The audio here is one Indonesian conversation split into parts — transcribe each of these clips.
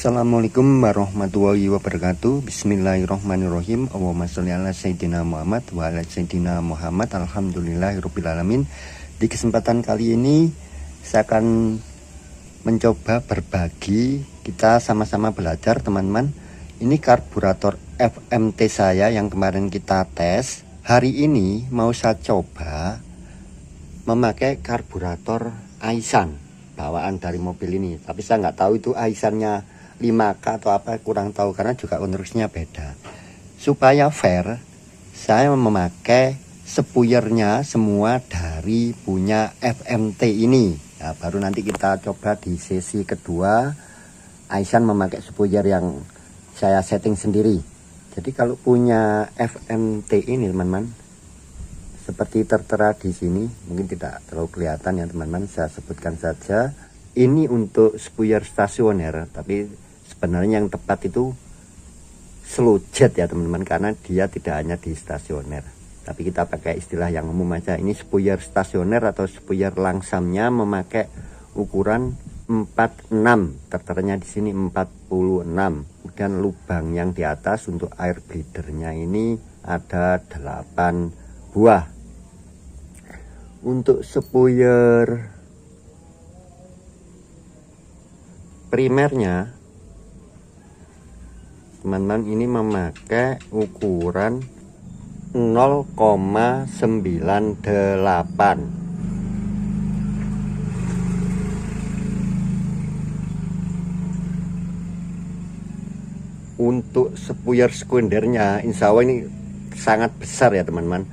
Assalamualaikum warahmatullahi wabarakatuh. Bismillahirrahmanirrahim. Allahumma sholli ala sayyidina Muhammad wa ala sayyidina Muhammad. Alhamdulillahirabbil alamin. Di kesempatan kali ini saya akan mencoba berbagi, kita sama-sama belajar teman-teman. Ini karburator FMT saya yang kemarin kita tes. Hari ini mau saya coba memakai karburator Aisan bawaan dari mobil ini, tapi saya nggak tahu itu Aisannya 5K atau apa, kurang tahu karena juga konstruksinya beda. Supaya fair, saya memakai spuyernya semua dari punya FMT ini. Nah, baru nanti kita coba di sesi kedua Aisan memakai spuyer yang saya setting sendiri. Jadi kalau punya FMT ini teman-teman, seperti tertera di sini, mungkin tidak terlalu kelihatan ya teman-teman, saya sebutkan saja. Ini untuk spuyer stasioner, tapi sebenarnya yang tepat itu slow jet ya teman-teman, karena dia tidak hanya di stasioner. Tapi kita pakai istilah yang umum aja. Ini spuyer stasioner atau spuyer langsamnya memakai ukuran 46, terteranya di sini 46. Kemudian lubang yang di atas untuk air bleedernya ini ada 8 buah. Untuk spuyer primernya teman-teman ini memakai ukuran 0,98. Untuk spuyer sekundernya insya Allah ini sangat besar ya teman-teman,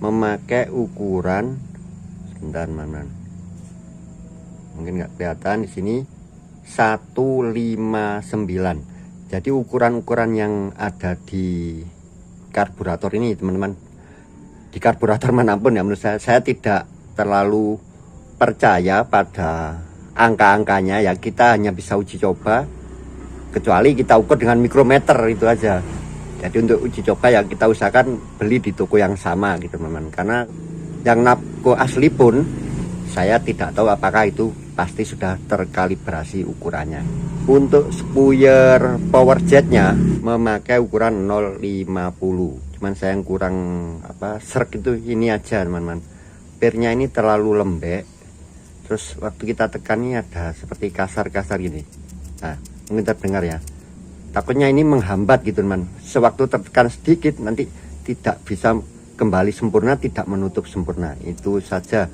memakai ukuran, sebentar teman-teman, mungkin nggak kelihatan di sini, 159. Jadi ukuran-ukuran yang ada di karburator ini teman-teman, di karburator manapun ya, menurut saya tidak terlalu percaya pada angka-angkanya ya. Kita hanya bisa uji coba, kecuali kita ukur dengan mikrometer, itu aja. Jadi untuk uji coba ya kita usahakan beli di toko yang sama gitu teman-teman, karena yang Napco asli pun saya tidak tahu apakah itu pasti sudah terkalibrasi ukurannya. Untuk spuyer power jetnya memakai ukuran 050, cuman saya yang kurang serk itu ini aja teman-teman. Pirnya ini terlalu lembek, terus waktu kita tekan ini ada seperti kasar-kasar gini. Nah, mungkin terdengar ya, takutnya ini menghambat gitu teman. Sewaktu tertekan sedikit nanti tidak bisa kembali sempurna, tidak menutup sempurna. Itu saja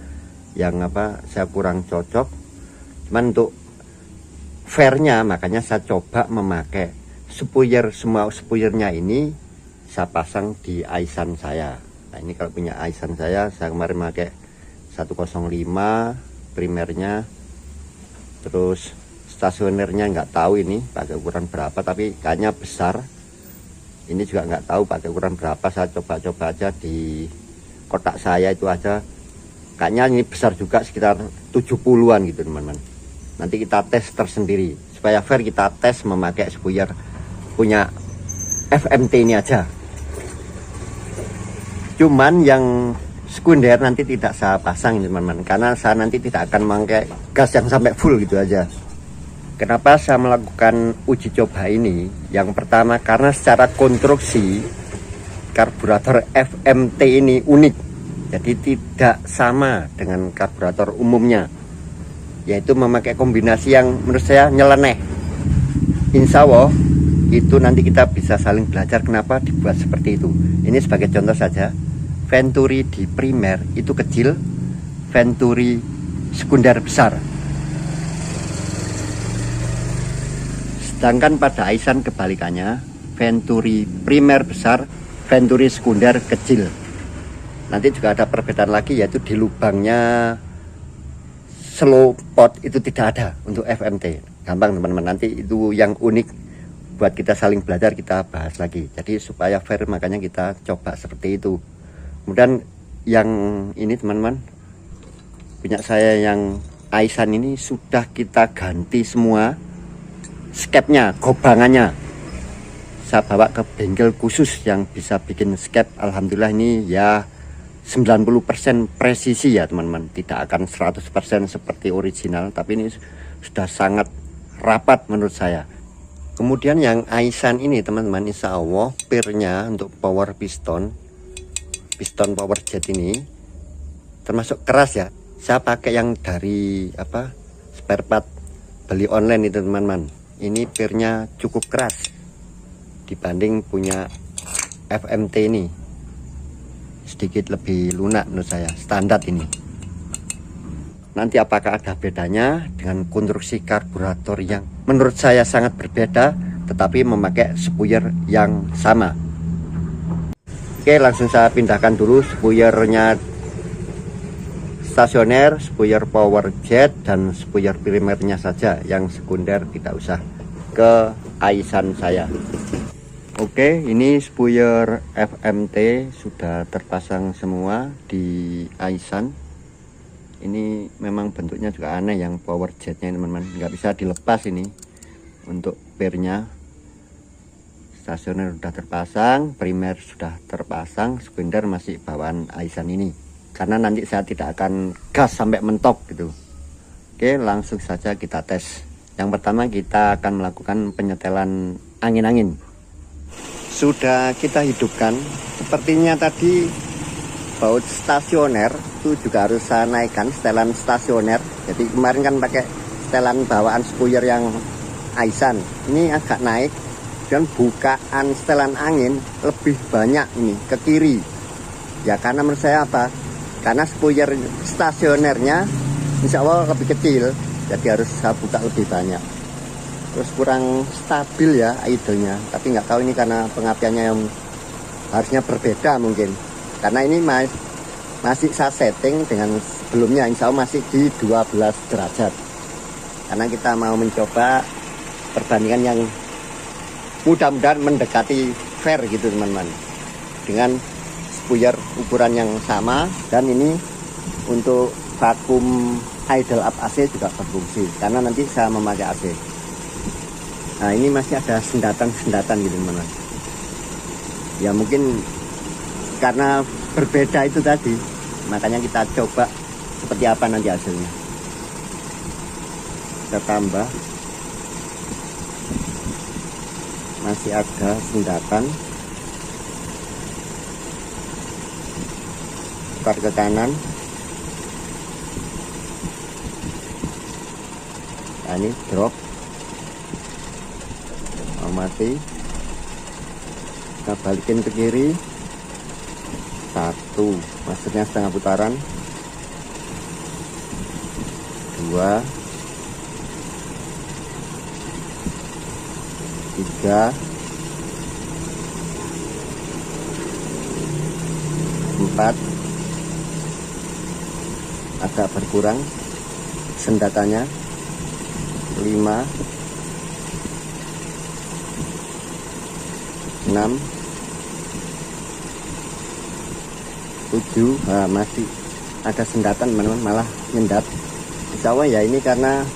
yang saya kurang cocok. Cuman untuk fairnya makanya saya coba memakai spuyer, semua spuyernya ini saya pasang di Aisan saya. Nah ini kalau punya Aisan saya kemarin pakai 105 primernya, terus stasionernya nggak tahu ini pakai ukuran berapa, tapi kayaknya besar. Ini juga nggak tahu pakai ukuran berapa, saya coba-coba aja di kotak saya itu aja, kayaknya ini besar juga, sekitar 70-an gitu teman-teman. Nanti kita tes tersendiri supaya fair, kita tes memakai spuyer punya FMT ini aja. Cuman yang sekunder nanti tidak saya pasang ini teman-teman, karena saya nanti tidak akan memakai gas yang sampai full gitu aja. Kenapa saya melakukan uji coba ini? Yang pertama karena secara konstruksi karburator FMT ini unik, jadi tidak sama dengan karburator umumnya, yaitu memakai kombinasi yang menurut saya nyeleneh. Insya Allah itu nanti kita bisa saling belajar kenapa dibuat seperti itu. Ini sebagai contoh saja, Venturi di primer itu kecil, Venturi sekunder besar. Sedangkan pada Aisan kebalikannya, Venturi primer besar, Venturi sekunder kecil. Nanti juga ada perbedaan lagi, yaitu di lubangnya slow pot itu tidak ada untuk FMT. Gampang teman-teman, nanti itu yang unik buat kita saling belajar, kita bahas lagi. Jadi supaya fair makanya kita coba seperti itu. Kemudian yang ini teman-teman, punya saya yang Aisan ini sudah kita ganti semua skepnya, gobangannya. Saya bawa ke bengkel khusus yang bisa bikin skep. Alhamdulillah ini ya 90% presisi ya teman-teman, tidak akan 100% seperti original, tapi ini sudah sangat rapat menurut saya. Kemudian yang Aisan ini teman-teman, insya Allah pirnya untuk power piston power jet ini termasuk keras ya. Saya pakai yang dari spare part beli online itu teman-teman. Ini pirnya cukup keras dibanding punya FMT ini, sedikit lebih lunak menurut saya, standar ini. Nanti apakah ada bedanya dengan konstruksi karburator yang menurut saya sangat berbeda tetapi memakai spuyer yang sama. Oke, langsung saya pindahkan dulu spuyernya stasioner, spuyer power jet dan spuyer primernya saja, yang sekunder tidak usah, ke Aisan saya. Oke, ini spuyer FMT sudah terpasang semua di Aisan. Ini memang bentuknya juga aneh yang power jetnya teman-teman, nggak bisa dilepas ini. Untuk pirnya stasioner sudah terpasang, primer sudah terpasang, sekunder masih bawaan Aisan ini, karena nanti saya tidak akan gas sampai mentok gitu. Oke, langsung saja kita tes. Yang pertama kita akan melakukan penyetelan angin-angin. Sudah kita hidupkan. Sepertinya tadi baut stasioner itu juga harus saya naikkan, setelan stasioner. Jadi kemarin kan pakai setelan bawaan spuyer yang Aisan, ini agak naik, dan bukaan setelan angin lebih banyak ini ke kiri ya, karena menurut saya karena spuyer stasionernya insya Allah lebih kecil, jadi harus saya buka lebih banyak. Terus kurang stabil ya idenya, tapi nggak tahu ini karena pengapiannya yang harusnya berbeda mungkin, karena ini masih saya setting dengan sebelumnya, insya Allah masih di 12 derajat, karena kita mau mencoba perbandingan yang mudah-mudahan mendekati fair gitu teman-teman, dengan spuyer ukuran yang sama. Dan ini untuk vakum idle up AC juga berfungsi, karena nanti saya memakai AC. Nah, ini masih ada sendatan-sendatan gitu teman-teman ya, mungkin karena berbeda itu tadi, makanya kita coba seperti apa nanti hasilnya. Kita tambah, masih ada sendatan, putar ke kanan. Nah, ini drop, mati, kita balikin ke kiri, satu, maksudnya setengah putaran, dua, tiga, empat, agak berkurang sendatannya, lima, 6, 7. Nah, masih ada sendatan teman-teman, malah nyendat. Insya Allah ya ini karena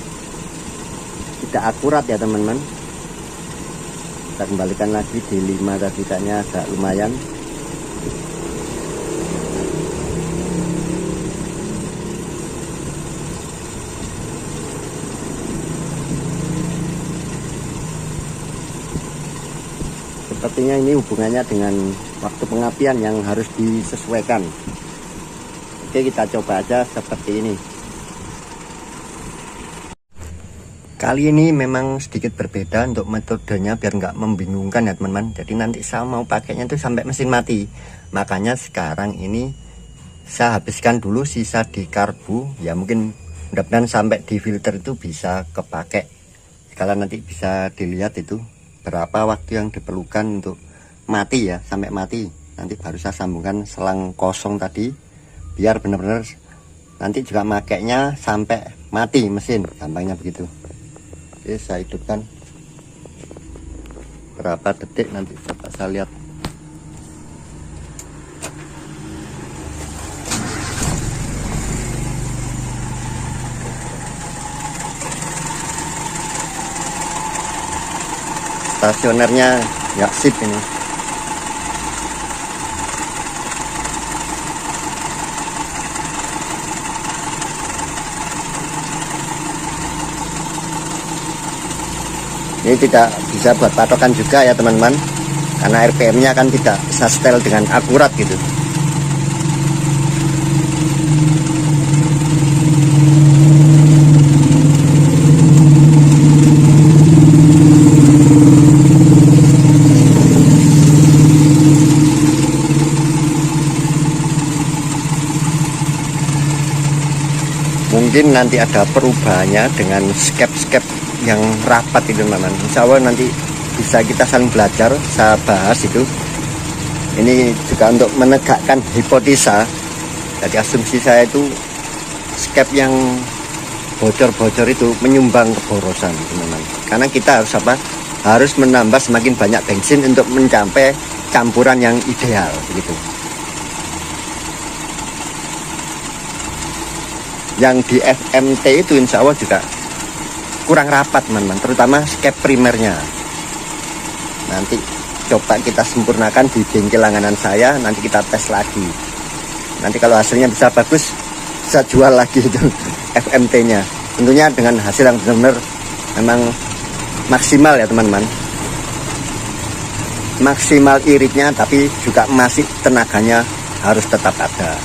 tidak akurat ya teman-teman. Kita kembalikan lagi di 5 tadi, kayaknya agak lumayan. Sepertinya ini hubungannya dengan waktu pengapian yang harus disesuaikan. Oke, kita coba aja seperti ini. Kali ini memang sedikit berbeda untuk metodenya biar nggak membingungkan ya teman-teman. Jadi nanti saya mau pakainya itu sampai mesin mati. Makanya sekarang ini saya habiskan dulu sisa di karbu. Ya mungkin mudah-mudahan sampai di filter itu bisa kepake. Kalau nanti bisa dilihat itu berapa waktu yang diperlukan untuk mati ya, sampai mati. Nanti baru saya sambungkan selang kosong tadi, biar benar-benar nanti juga makainya sampai mati mesin, gampangnya begitu. Oke, saya hidupkan berapa detik nanti coba saya lihat. Stasionernya ya sip ini. Ini tidak bisa buat patokan juga ya teman-teman, karena RPM-nya kan tidak bisa setel dengan akurat gitu. Mungkin nanti ada perubahannya dengan skep-skep yang rapat itu teman-teman. Insya Allah nanti bisa kita saling belajar, saya bahas itu. Ini juga untuk menegakkan hipotesa. Jadi asumsi saya itu skep yang bocor-bocor itu menyumbang keborosan teman-teman. Karena kita harus apa? Harus menambah semakin banyak bensin untuk mencapai campuran yang ideal begitu. Yang di FMT itu insya Allah juga kurang rapat teman-teman, terutama skep primernya. Nanti coba kita sempurnakan di bengkel langganan saya, nanti kita tes lagi. Nanti kalau hasilnya bisa bagus, bisa jual lagi itu FMT-nya. Tentunya dengan hasil yang benar-benar memang maksimal ya teman-teman. Maksimal iritnya, tapi juga masih tenaganya harus tetap ada.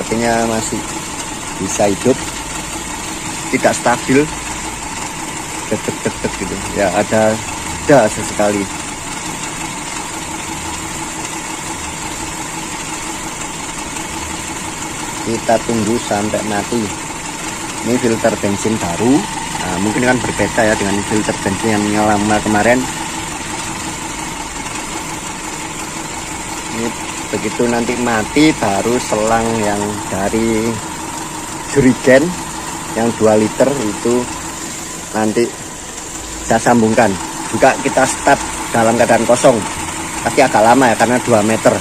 Sepertinya masih bisa hidup, tidak stabil, deg-deg gitu ya, ada sesekali. Kita tunggu sampai mati. Ini filter bensin baru, nah, mungkin kan berbeda ya dengan filter bensin yang lama kemarin. Ini begitu nanti mati baru selang yang dari jerigen yang 2 liter itu nanti saya sambungkan. Juga kita start dalam keadaan kosong, tapi agak lama ya karena 2 meter.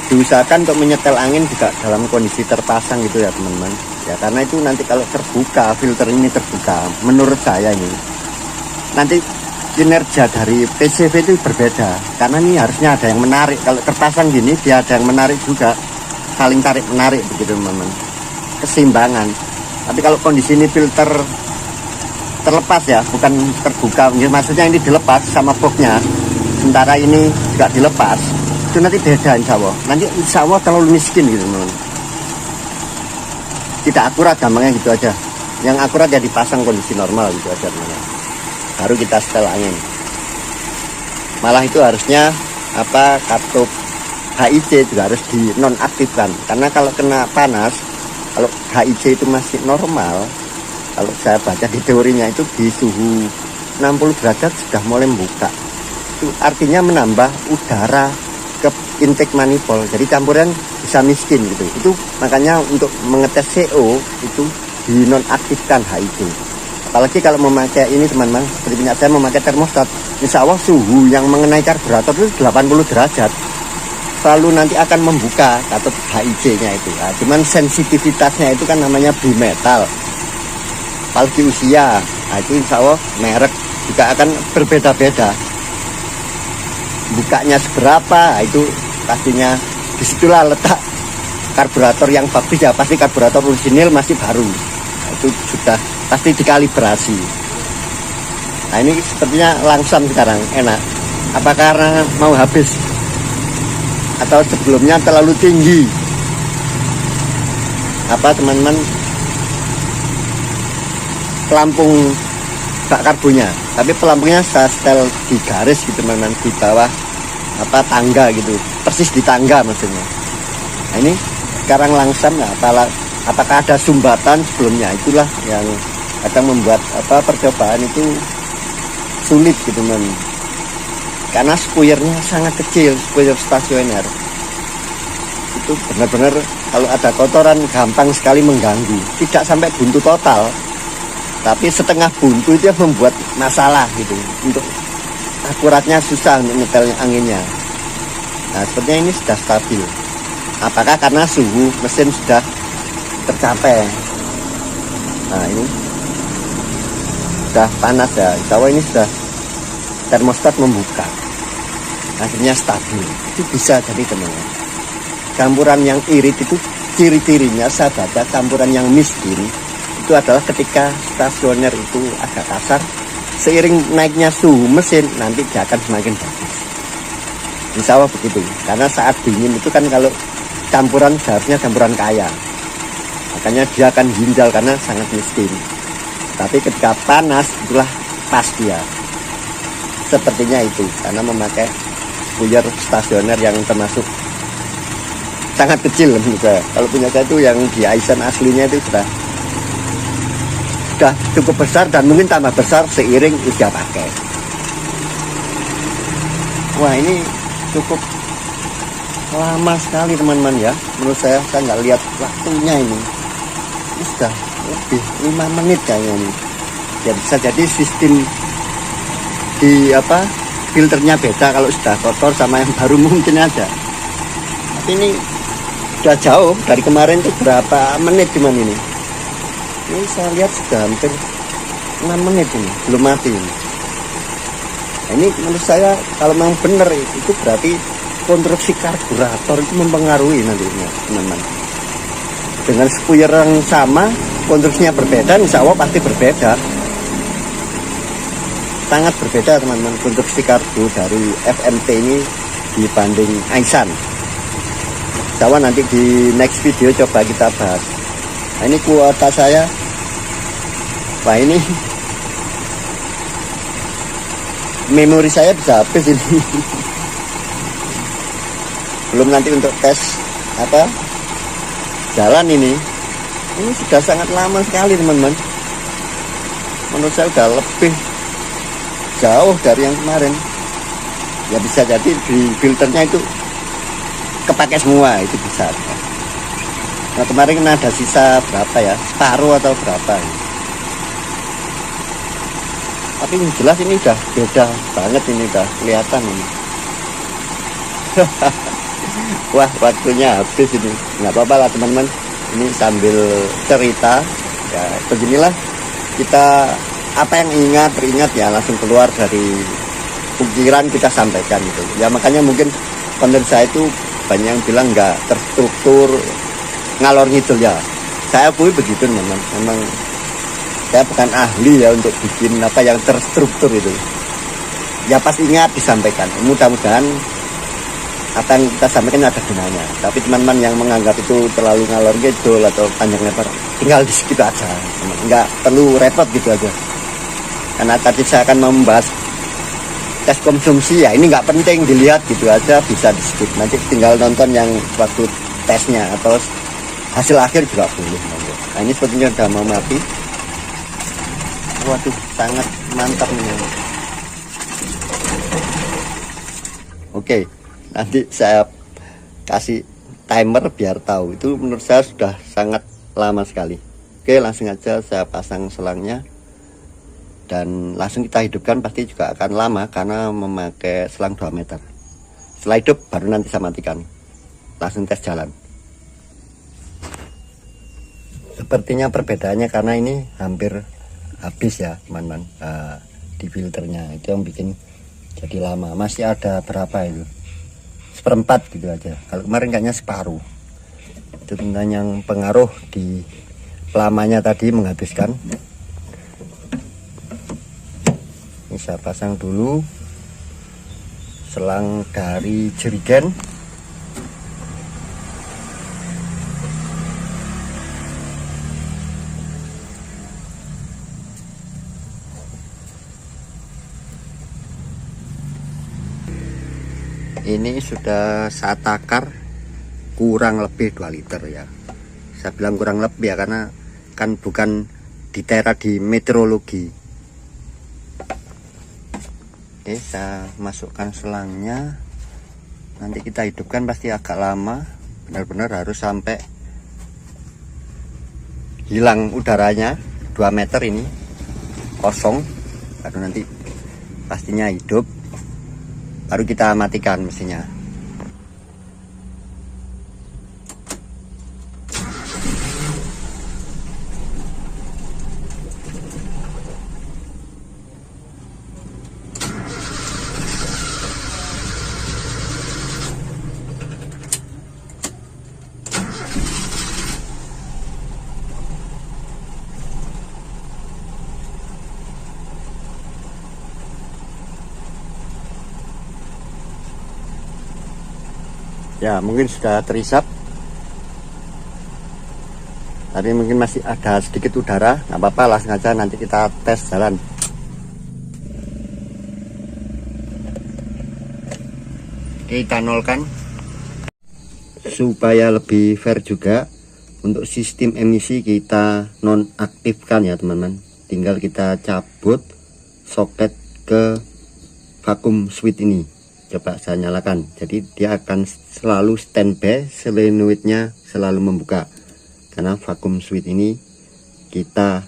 Diusahakan untuk menyetel angin juga dalam kondisi terpasang gitu ya teman-teman ya, karena itu nanti kalau terbuka, filter ini terbuka, menurut saya ini nanti kinerja dari PCV itu berbeda, karena ini harusnya ada yang menarik. Kalau terpasang gini dia ada yang menarik juga, saling tarik menarik begitu teman-teman, keseimbangan. Tapi kalau kondisi ini filter terlepas ya, bukan terbuka, maksudnya ini dilepas sama boxnya, sementara ini juga dilepas, itu nanti beda insya Allah. Nanti insya Allah terlalu miskin gitu teman-teman, tidak akurat, gampangnya gitu aja. Yang akurat ya dipasang kondisi normal gitu aja teman-teman, baru kita setel angin. Malah itu harusnya apa, katup HIC juga harus dinonaktifkan, karena kalau kena panas, kalau HIC itu masih normal, kalau saya baca di teorinya itu di suhu 60 derajat sudah mulai membuka, itu artinya menambah udara ke intake manifold, jadi campuran bisa miskin gitu. Itu makanya untuk mengetes CO itu dinonaktifkan HIC. Apalagi kalau memakai ini teman-teman, seperti punya saya memakai termostat, insya Allah suhu yang mengenai karburator itu 80 derajat, selalu nanti akan membuka katup HIC-nya itu. Nah, cuman sensitivitasnya itu kan namanya bimetal, apalagi usia, nah, itu insya Allah merek juga akan berbeda-beda. Bukanya seberapa, itu pastinya disitulah letak karburator yang bagus ya, pasti karburator orisinil masih baru. Nah, itu sudah pasti dikalibrasi. Nah ini sepertinya langsam sekarang, enak. Apa karena mau habis atau sebelumnya terlalu tinggi? Apa teman-teman, pelampung bak karbonya, tapi pelampungnya saya setel di garis gitu teman-teman, di bawah apa tangga gitu, persis di tangga maksudnya. Nah ini sekarang langsam ya, apakah ada sumbatan sebelumnya? Itulah yang kadang membuat apa percobaan itu sulit gitu teman, karena spuyernya sangat kecil, spuyer stasioner itu benar-benar kalau ada kotoran gampang sekali mengganggu. Tidak sampai buntu total, tapi setengah buntu itu yang membuat masalah gitu, untuk akuratnya susah untuk nyetel anginnya. Nah sepertinya ini sudah stabil. Apakah karena suhu mesin sudah tercapai? Nah ini sudah panas ya, insya Allah ini sudah termostat membuka. akhirnya stabil. Itu bisa jadi teman-teman. Campuran yang irit itu ciri-cirinya saya baca campuran yang miskin itu adalah ketika stasioner itu agak kasar, seiring naiknya suhu mesin nanti dia akan semakin bagus. Insya Allah begitu, karena saat dingin itu kan kalau campuran seharusnya campuran kaya, makanya dia akan ginjal karena sangat miskin. Tapi ketika panas itulah pas dia. Sepertinya itu karena memakai spuyer stasioner yang termasuk sangat kecil menurut saya. Kalau punya saya itu yang di Aizen aslinya itu sudah cukup besar dan mungkin tambah besar seiring usia pakai. Wah, ini cukup lama sekali teman-teman ya. Menurut saya nggak lihat waktunya ini sudah lebih 5 menit kayaknya ini. Ya bisa jadi sistem di filternya beda kalau sudah kotor sama yang baru mungkin aja. Tapi ini sudah jauh dari kemarin itu berapa menit cuman ini. Ini saya lihat sudah hampir 6 menit ini belum mati ini. Nah, ini menurut saya kalau memang benar itu berarti konstruksi karburator itu mempengaruhi nantinya teman-teman. Dengan spuyer yang sama, konstruksinya berbeda, insya Allah pasti berbeda. Sangat berbeda teman-teman konstruksi karbu dari FMT ini dibanding Aizen. Insya Allah nanti di next video coba kita bahas. Nah, ini kuota saya. Wah, ini memori saya bisa habis ini. Belum nanti untuk tes jalan ini sudah sangat lama sekali teman-teman. Menurut saya udah lebih jauh dari yang kemarin. Ya bisa jadi di filternya itu kepake semua, itu bisa. Nah, kemarin kan ada sisa berapa ya, separuh atau berapa ya. Tapi yang jelas ini udah beda banget, ini udah kelihatan ini. Wah, waktunya habis ini. Nggak apa-apa lah teman-teman, ini sambil cerita ya, beginilah kita apa yang teringat ya langsung keluar dari pikiran kita sampaikan gitu ya. Makanya mungkin menurut saya itu banyak yang bilang nggak terstruktur, ngalor ngidul ya. Saya akui begitu teman-teman, memang saya bukan ahli ya untuk bikin apa yang terstruktur itu ya. Pas ingat disampaikan, mudah-mudahan apa yang kita sampaikan ada gunanya. Tapi teman-teman yang menganggap itu terlalu ngalor ngidul atau panjang lebar, tinggal di situ aja, nggak perlu repot gitu aja. Karena tadi saya akan membahas tes konsumsi ya, ini nggak penting dilihat gitu aja, bisa di skip. Nanti tinggal nonton yang waktu tesnya atau hasil akhir juga boleh. Nah, ini sepertinya udah mau mati. Waduh, sangat mantap ini. Oke, nanti saya kasih timer biar tahu. Itu menurut saya sudah sangat lama sekali. Oke, langsung aja saya pasang selangnya. Dan langsung kita hidupkan, pasti juga akan lama karena memakai selang 2 meter. Setelah hidup baru nanti saya matikan. Langsung tes jalan. Sepertinya perbedaannya karena ini hampir habis ya teman-teman, di filternya itu yang bikin jadi lama. Masih ada berapa itu, 1/4 gitu aja. Kalau kemarin kayaknya separuh. Itu tentang yang pengaruh di lamanya tadi menghabiskan. Ini saya pasang dulu selang dari jerigen. Ini sudah saya takar kurang lebih 2 liter ya. Saya bilang kurang lebih ya karena kan bukan ditera di meteorologi. Oke, saya masukkan selangnya. Nanti kita hidupkan pasti agak lama. Benar-benar harus sampai hilang udaranya 2 meter ini kosong, baru nanti pastinya hidup. Baru kita matikan mesinnya. Ya, mungkin sudah terisap, tapi mungkin masih ada sedikit udara. Nggak apa-apa, langsung aja nanti kita tes jalan. Kita nolkan supaya lebih fair juga. Untuk sistem emisi kita nonaktifkan ya teman-teman. Tinggal kita cabut soket ke vakum switch ini. Coba saya nyalakan, jadi dia akan selalu standby, solenoidnya selalu membuka. Karena vakum switch ini kita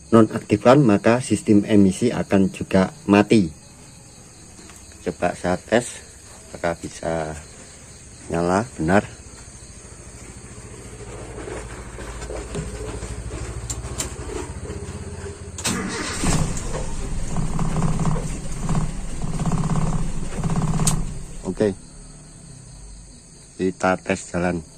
nonaktifkan, maka sistem emisi akan juga mati. Coba saya tes apakah bisa nyala benar. Oke, kita tes jalan.